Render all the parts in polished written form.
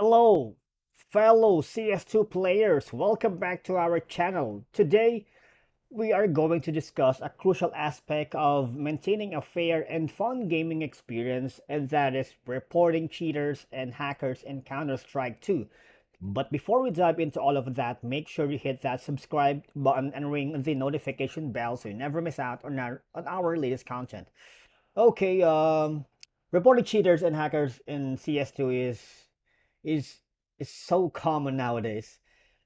Hello, fellow CS2 players. Welcome back to our channel. Today, we are going to discuss a crucial aspect of maintaining a fair and fun gaming experience, and that is reporting cheaters and hackers in Counter-Strike 2. But before we dive into all of that, make sure you hit that subscribe button and ring the notification bell so you never miss out on our latest content. Okay, reporting cheaters and hackers in CS2 is is so common nowadays,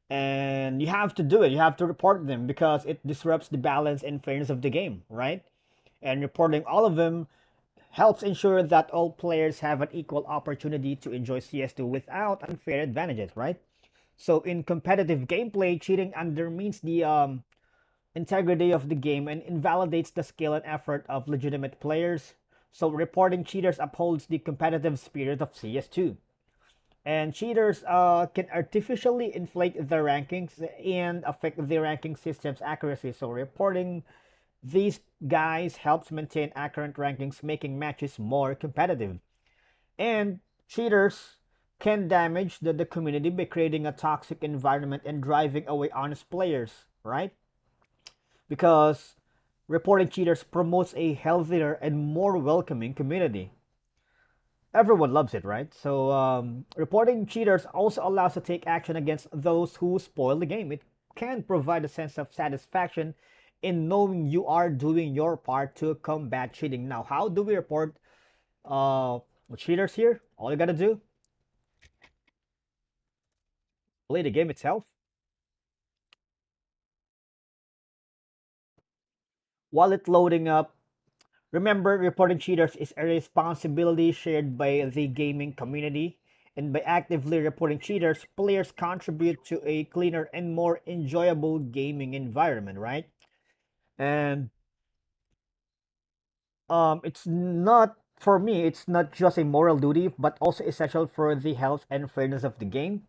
and you have to do it. You have to report them because it disrupts the balance and fairness of the game, right? And reporting all of them helps ensure that all players have an equal opportunity to enjoy CS2 without unfair advantages, right? So in competitive gameplay, cheating undermines the integrity of the game and invalidates the skill and effort of legitimate players. So reporting cheaters upholds the competitive spirit of CS2. And cheaters can artificially inflate their rankings and affect the ranking system's accuracy. So reporting these guys helps maintain accurate rankings, making matches more competitive. And cheaters can damage the community by creating a toxic environment and driving away honest players, right? Because reporting cheaters promotes a healthier and more welcoming community. Everyone loves it, right? So reporting cheaters also allows to take action against those who spoil the game. It can provide a sense of satisfaction in knowing you are doing your part to combat cheating. Now, how do we report uh, cheaters here? All you gotta do, play the game itself. While it's loading up, remember, reporting cheaters is a responsibility shared by the gaming community, and by actively reporting cheaters, players contribute to a cleaner and more enjoyable gaming environment, right? And it's not for me. It's not just a moral duty, but also essential for the health and fairness of the game.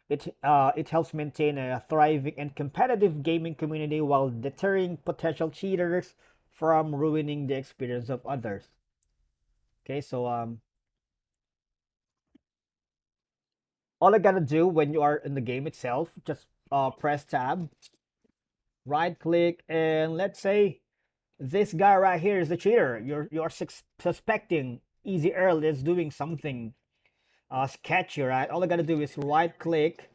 It helps maintain a thriving and competitive gaming community while deterring potential cheaters from ruining the experience of others. Okay, so all I gotta do when you are in the game itself, just press tab, right click, and let's say this guy right here is a cheater. You're suspecting Easy Earl is doing something sketchy, right? All I gotta do is right click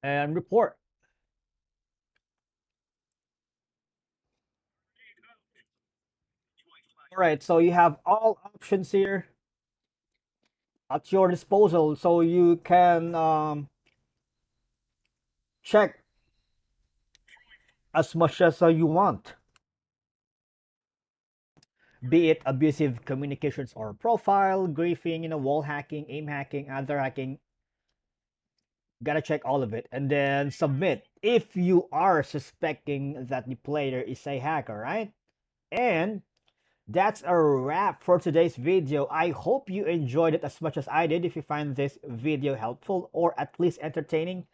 and report. All right, so you have all options here at your disposal, so you can check as much as you want, be it abusive communications or profile, griefing, wall hacking, aim hacking, other hacking. Gotta check all of it and then submit if you are suspecting that the player is a hacker, right? And that's a wrap for today's video. I hope you enjoyed it as much as I did. If you find this video helpful or at least entertaining,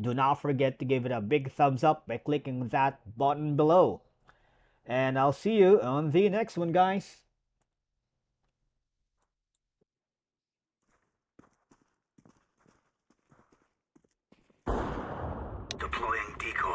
do not forget to give it a big thumbs up by clicking that button below. And I'll see you on the next one, guys. Deploying decoy.